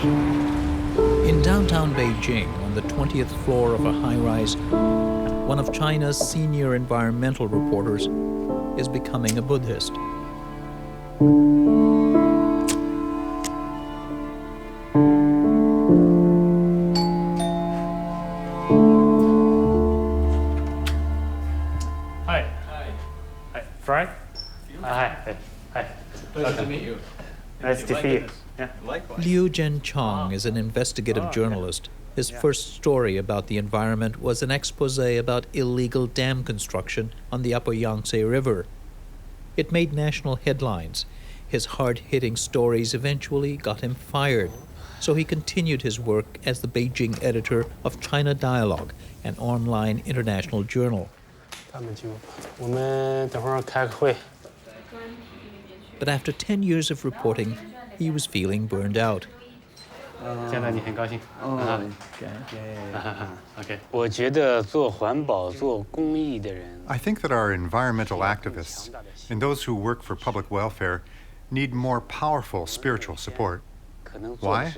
In downtown Beijing, on the 20th floor of a high-rise, one of China's senior environmental reporters is becoming a Buddhist. Hi. Hi. Frank? Hi. Pleasure to meet you. Nice to see you. Yeah. Likewise. Liu Jianqiang is an investigative journalist. His first story about the environment was an expose about illegal dam construction on the upper Yangtze River. It made national headlines. His hard-hitting stories eventually got him fired, so he continued his work as the Beijing editor of ChinaDialogue, an online international journal. But after 10 years of reporting, he was feeling burned out. Okay. I think that our environmental activists and those who work for public welfare need more powerful spiritual support. Why?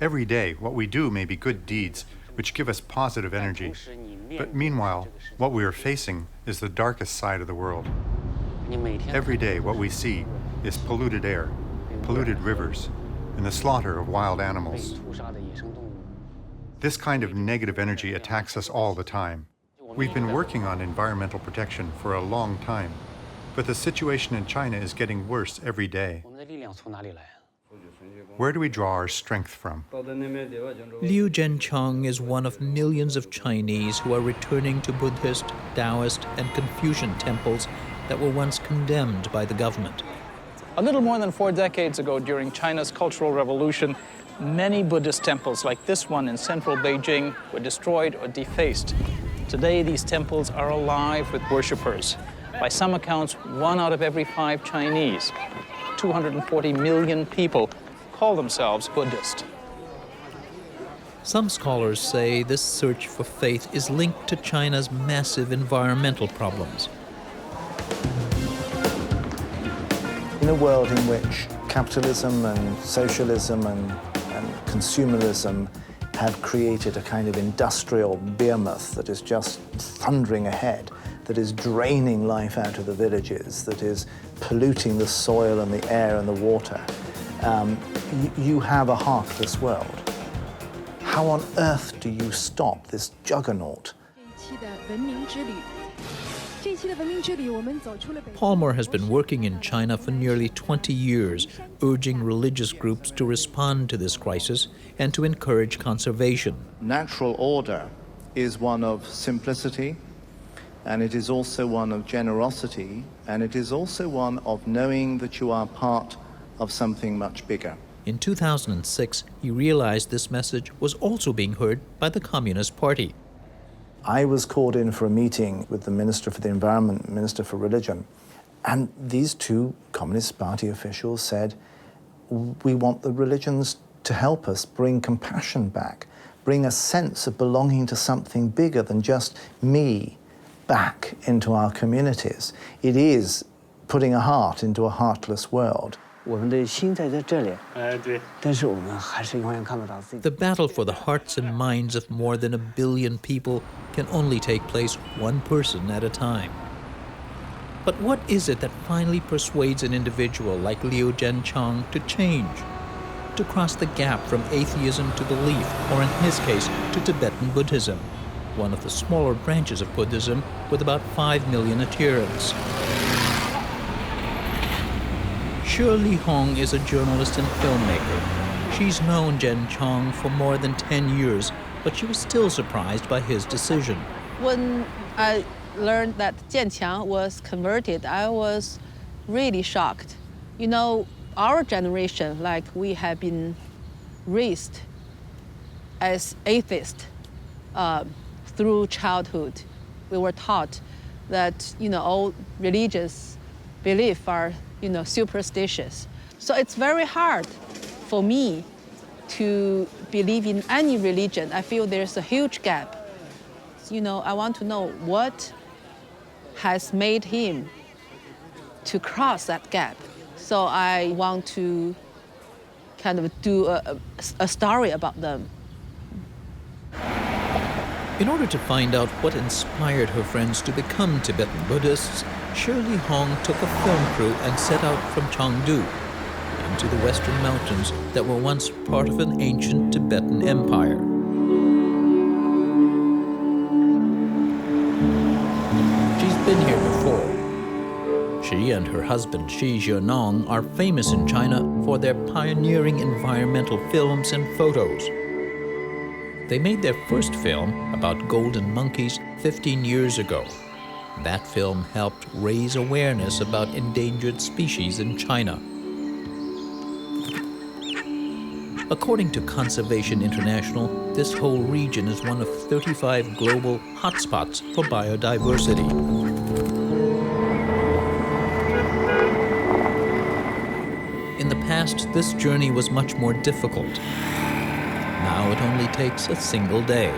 Every day, what we do may be good deeds which give us positive energy. But meanwhile, what we are facing is the darkest side of the world. Every day, what we see is polluted air, polluted rivers, and the slaughter of wild animals. This kind of negative energy attacks us all the time. We've been working on environmental protection for a long time, but the situation in China is getting worse every day. Where do we draw our strength from? Liu Jianqiang is one of millions of Chinese who are returning to Buddhist, Taoist, and Confucian temples that were once condemned by the government. A little more than 4 decades ago, during China's Cultural Revolution, many Buddhist temples like this one in central Beijing were destroyed or defaced. Today, these temples are alive with worshippers. By some accounts, 1 out of every 5 Chinese, 240 million people, call themselves Buddhist. Some scholars say this search for faith is linked to China's massive environmental problems. In a world in which capitalism and socialism and consumerism have created a kind of industrial behemoth that is just thundering ahead, that is draining life out of the villages, that is polluting the soil and the air and the water, you have a heartless world. How on earth do you stop this juggernaut? Palmer has been working in China for nearly 20 years, urging religious groups to respond to this crisis and to encourage conservation. Natural order is one of simplicity, and it is also one of generosity, and it is also one of knowing that you are part of something much bigger. In 2006, he realized this message was also being heard by the Communist Party. I was called in for a meeting with the Minister for the Environment, Minister for Religion, and these 2 Communist Party officials said, we want the religions to help us bring compassion back, bring a sense of belonging to something bigger than just me back into our communities. It is putting a heart into a heartless world. The battle for the hearts and minds of more than 1 billion people can only take place 1 person at a time. But what is it that finally persuades an individual like Liu Jianqiang to change, to cross the gap from atheism to belief, or in his case, to Tibetan Buddhism, one of the smaller branches of Buddhism with about 5 million adherents? Shirley Hong is a journalist and filmmaker. She's known Jianqiang for more than 10 years, but she was still surprised by his decision. When I learned that Jianqiang was converted, I was really shocked. You know, our generation, like we have been raised as atheists through childhood. We were taught that, all religious beliefs are, superstitious. So it's very hard for me to believe in any religion. I feel there's a huge gap. I want to know what has made him to cross that gap. So I want to kind of do a story about them. In order to find out what inspired her friends to become Tibetan Buddhists, Shirley Hong took a film crew and set out from Chengdu into the western mountains that were once part of an ancient Tibetan empire. She's been here before. She and her husband Shi Jianqiang are famous in China for their pioneering environmental films and photos. They made their first film about golden monkeys 15 years ago. That film helped raise awareness about endangered species in China. According to Conservation International, this whole region is one of 35 global hotspots for biodiversity. In the past, this journey was much more difficult. Now it only takes a single day.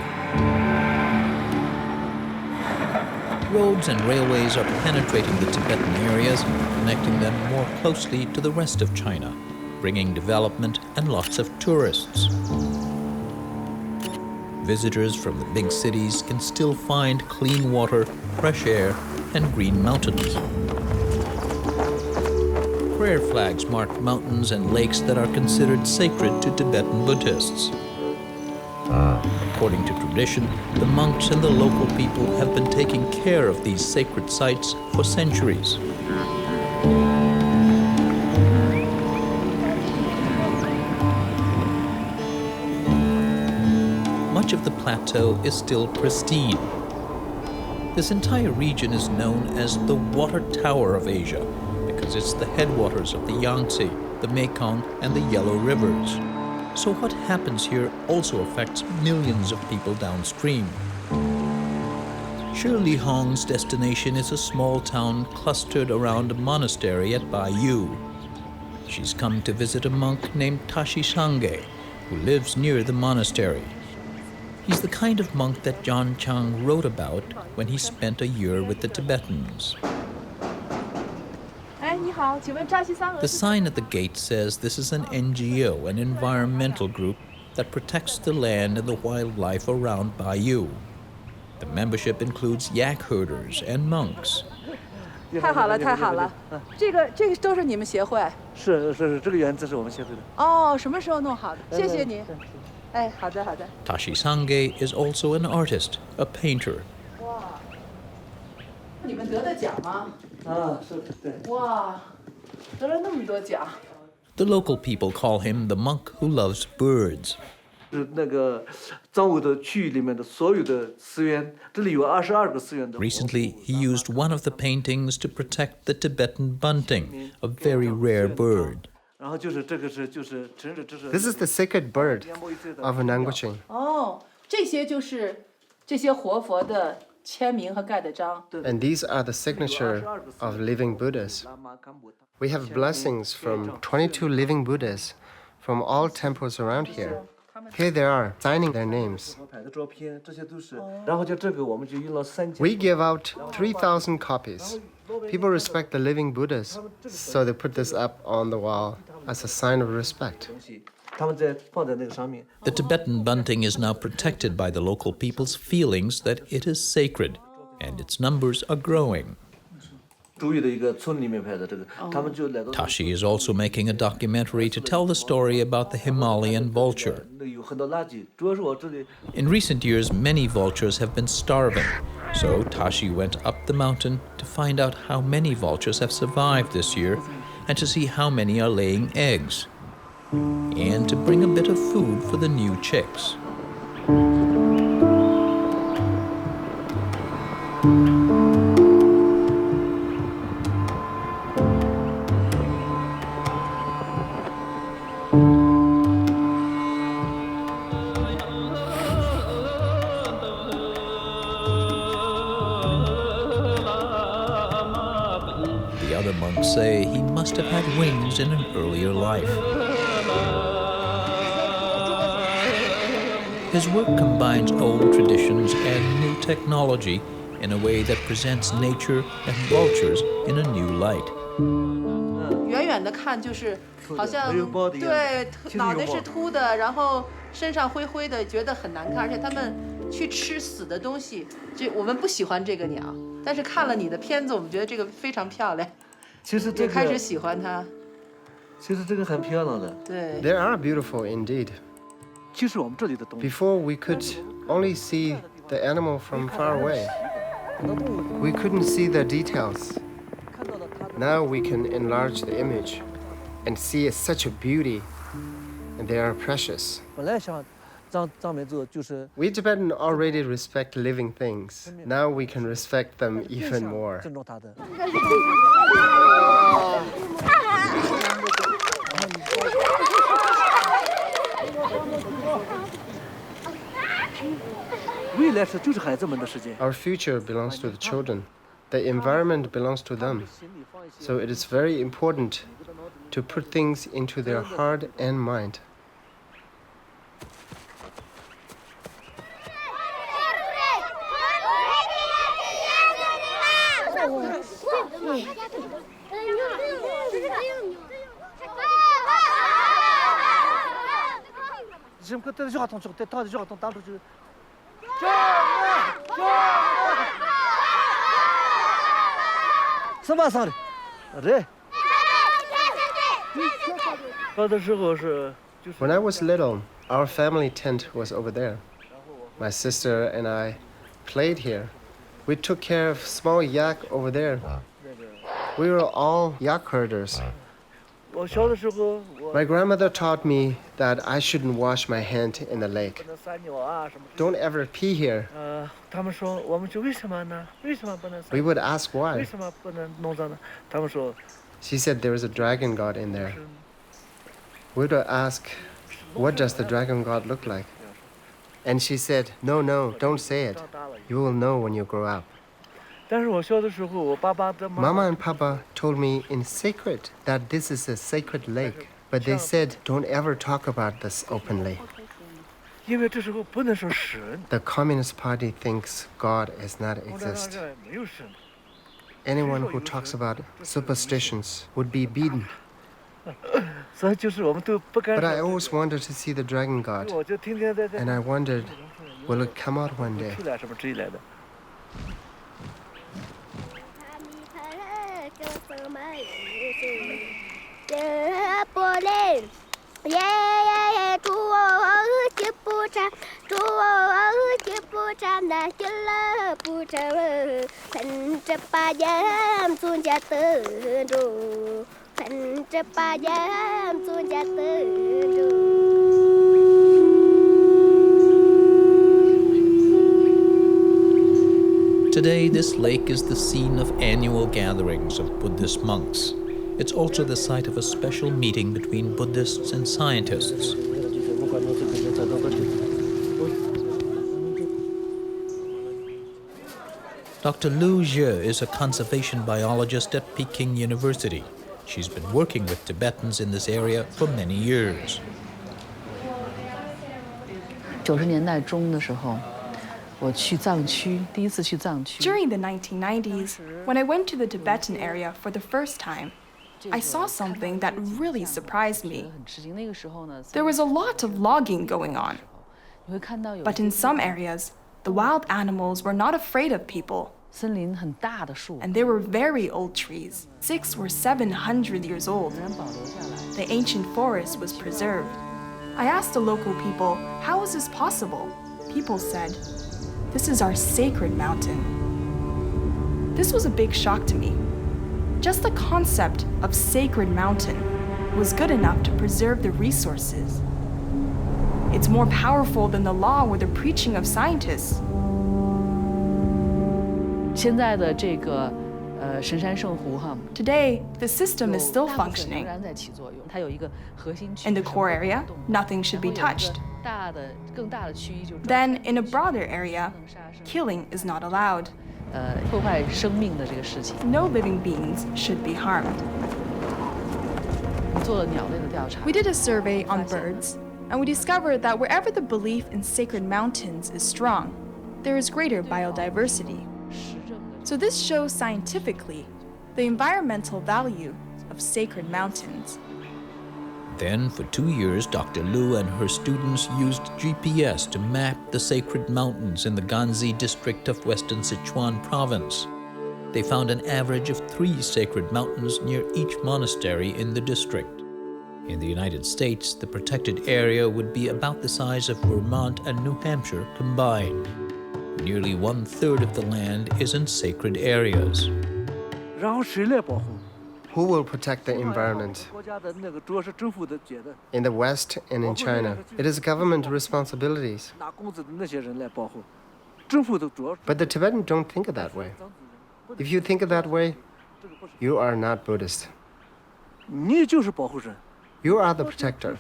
Roads and railways are penetrating the Tibetan areas, connecting them more closely to the rest of China, bringing development and lots of tourists. Visitors from the big cities can still find clean water, fresh air, and green mountains. Prayer flags mark mountains and lakes that are considered sacred to Tibetan Buddhists. According to tradition, the monks and the local people have been taking care of these sacred sites for centuries. Much of the plateau is still pristine. This entire region is known as the Water Tower of Asia because it's the headwaters of the Yangtze, the Mekong, and the Yellow Rivers. So what happens here also affects millions of people downstream. Shirley Hong's destination is a small town clustered around a monastery at Baiyu. She's come to visit a monk named Tashi Shangai, who lives near the monastery. He's the kind of monk that Jianqiang wrote about when he spent a year with the Tibetans. The sign at the gate says this is an NGO, an environmental group that protects the land and the wildlife around Baiyu. The membership includes yak herders and monks. 太好了，太好了！这个都是你们协会。是，这个园子是我们协会的。哦，什么时候弄好的？谢谢你。哎，好的，好的。Tashi Shangai is also an artist, a painter. 哇，你们得的奖吗？啊，是，对。哇，得了那么多奖。The local people call him the monk who loves birds. 是那个藏务的区域里面的所有的寺院，这里有22个寺院的。 Recently, he used one of the paintings to protect the Tibetan bunting, a very rare bird. 然后就是这个是就是真是这是。 This is the sacred bird of Nanguqing. 哦，这些就是这些活佛的签名和盖的章。 And these are the signature of living Buddhas. We have blessings from 22 living Buddhas from all temples around here. Here they are, signing their names. 牌的照片，这些都是。然后就这个我们就印了3000。 We give out 3,000 copies. People respect the living Buddhas, so they put this up on the wall as a sign of respect. 他们在放在那个上面。 The Tibetan bunting is now protected by the local people's feelings that it is sacred, and its numbers are growing. 主语的一个村里面拍的这个，他们就来到。 Tashi is also making a documentary to tell the story about the Himalayan vulture. 有很多垃圾，主要是我这里。 In recent years, many vultures have been starving, so Tashi went up the mountain to find out how many vultures have survived this year and to see how many are laying eggs, and to bring a bit of food for the new chicks. The other monks say he must have had wings in an earlier life. His work combines old traditions and new technology in a way that presents nature and vultures in a new light. 远远的看就是好像没有包的样子对其实有脑袋是包秃的，然后身上灰灰的，觉得很难看，而且他们去吃死的东西，这我们不喜欢这个鸟，但是看了你的片子，我们觉得这个非常漂亮，其实这个也开始喜欢它。其实这个很漂亮的，对， They are beautiful indeed. 就是我们这里的东西。 Before we could only see the animal from far away. We couldn't see the details. Now we can enlarge the image and see such a beauty, and they are precious. 本来想张美做就是 We Tibetan already respect living things. Now we can respect them even more. 尊重它的。未来是就是孩子们的世界。 Our future belongs to the children. The environment belongs to them. So it is very important to put things into their heart and mind. 지금 그때 저같은 쪽 다 저같은 땅도 지금什么上的？对。小的时候是。 When I was little, our family tent was over there. My sister and I played here. We took care of small yak over there. We were all yak herders. 我小的时候， My grandmother taught me that I shouldn't wash my hand in the lake. 撒尿啊什么。 Don't ever pee here. 他们说我们就为什么呢？为什么不能？ We would ask 为 why. 什么不能弄脏呢？他们说。 She said there was a dragon god in there. We would ask, what does the dragon god look like? And she said, no, don't say it. You will know when you grow up. 但是我小的时候，我爸爸的 Mama and Papa told me in secret that this is a sacred lake, but they said don't ever talk about this openly. 因为这时候不能说神。 The Communist Party thinks God does not 共产党 exist. 这没有神。 Anyone who talks about superstitions would be beaten. 所以就是我们都不敢 But I 说。 always wanted to see the dragon god, 我就天天在 and I wondered, will it come out one day? 出来什么之类的。 Today, this lake is the scene of annual gatherings of Buddhist monks. It's also the site of a special meeting between Buddhists and scientists. Dr. Liu Jianqiang is a conservation biologist at Peking University. She's been working with Tibetans in this area for many years. 90年代中的时候，我去藏区，第一次去藏区。 During the 1990s, when I went to the Tibetan area for the first time, I saw something that really surprised me. There was a lot of logging going on. But in some areas, the wild animals were not afraid of people. 森林很大的树， And they were very old trees, 600 or 700 years old. 仍然保留下来。 The ancient forest was preserved. I asked the local people, how is this possible? People said, this is our sacred mountain. This was a big shock to me. Just the concept of sacred mountain was good enough to preserve the resources. It's more powerful than the law or the preaching of scientists. 现在的这个神山圣湖哈， Today, the system is still 大部分仍 functioning. 然在起作用。它有一个核心区 In the 是 core 不 area, 动的 nothing should be 然后有一 touched. 个大的、更大的区域就是 Then, in a broader area, killing is not allowed. 破坏生命的这个事情。 No living beings should be harmed. 我们做了鸟类的调查。 We did a survey on birds, and we discovered that wherever the belief in sacred mountains is strong, there is greater biodiversity. So this shows scientifically the environmental value of sacred mountains. Then, for 2 years, Dr. Liu and her students used GPS to map the sacred mountains in the Ganzi district of Western Sichuan province. They found an average of 3 sacred mountains near each monastery in the district. In the United States, the protected area would be about the size of Vermont and New Hampshire combined. Nearly 1/3 of the land is in sacred areas. Who will protect the environment? In the West and in China, it is government responsibilities. But the Tibetans don't think of that way. If you think of that way, you are not Buddhist. You are the protector.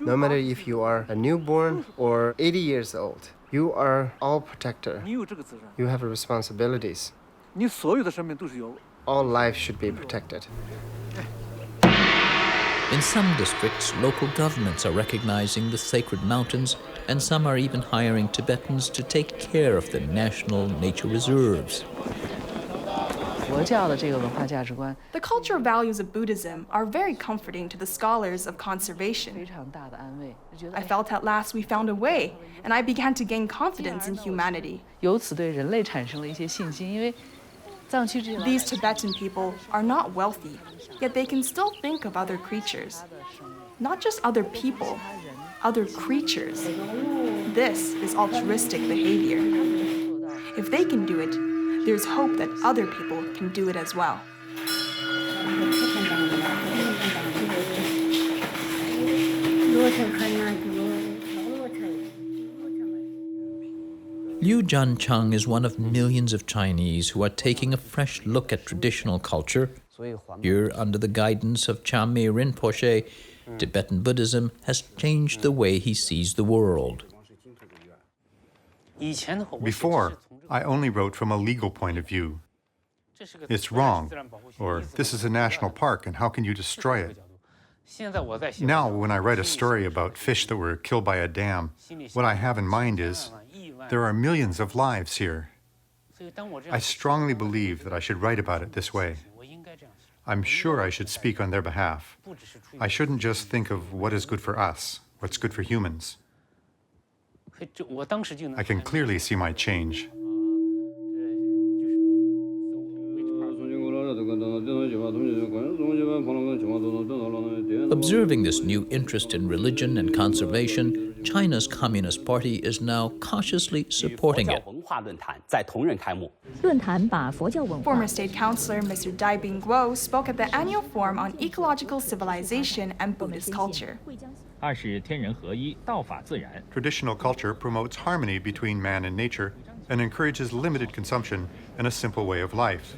No matter if you are a newborn or 80 years old, you are all protector. You have responsibilities. All life should be protected. In some districts, local governments are recognizing the sacred mountains, and some are even hiring Tibetans to take care of the national nature reserves. The cultural values of Buddhism are very comforting to the scholars of conservation. I felt at last we found a way, and I began to gain confidence in humanity. These Tibetan people are not wealthy, yet they can still think of other creatures. Not just other people, other creatures. This is altruistic behavior. If they can do it, there's hope that other people can do it as well. Liu Jianqiang is one of millions of Chinese who are taking a fresh look at traditional culture. Here, under the guidance of Chame Rinpoche, Tibetan Buddhism has changed the way he sees the world. Before, I only wrote from a legal point of view. It's wrong, or this is a national park and how can you destroy it? Now, when I write a story about fish that were killed by a dam, what I have in mind is there are millions of lives here. I strongly believe that I should write about it this way. I'm sure I should speak on their behalf. I shouldn't just think of what is good for us, what's good for humans. I can clearly see my change. Observing this new interest in religion and conservation, China's Communist Party is now cautiously supporting it. Former State Councilor Mr. Dai Bing Guo spoke at the annual forum on ecological civilization and Buddhist culture. Traditional culture promotes harmony between man and nature and encourages limited consumption and a simple way of life.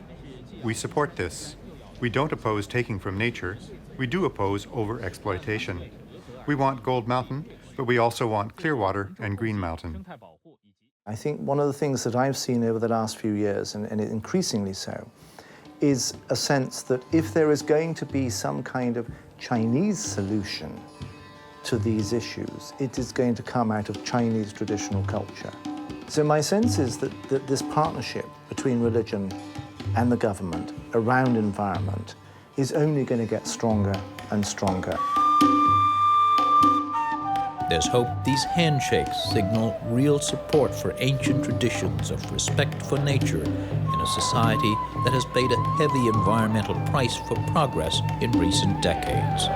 We support this. We don't oppose taking from nature. We do oppose over-exploitation. We want Gold Mountain, but we also want Clearwater and Green Mountain. I think one of the things that I've seen over the last few years, and increasingly so, is a sense that if there is going to be some kind of Chinese solution to these issues, it is going to come out of Chinese traditional culture. So my sense is that this partnership between religion and the government around environment is only going to get stronger and stronger. There's hope these handshakes signal real support for ancient traditions of respect for nature in a society that has paid a heavy environmental price for progress in recent decades.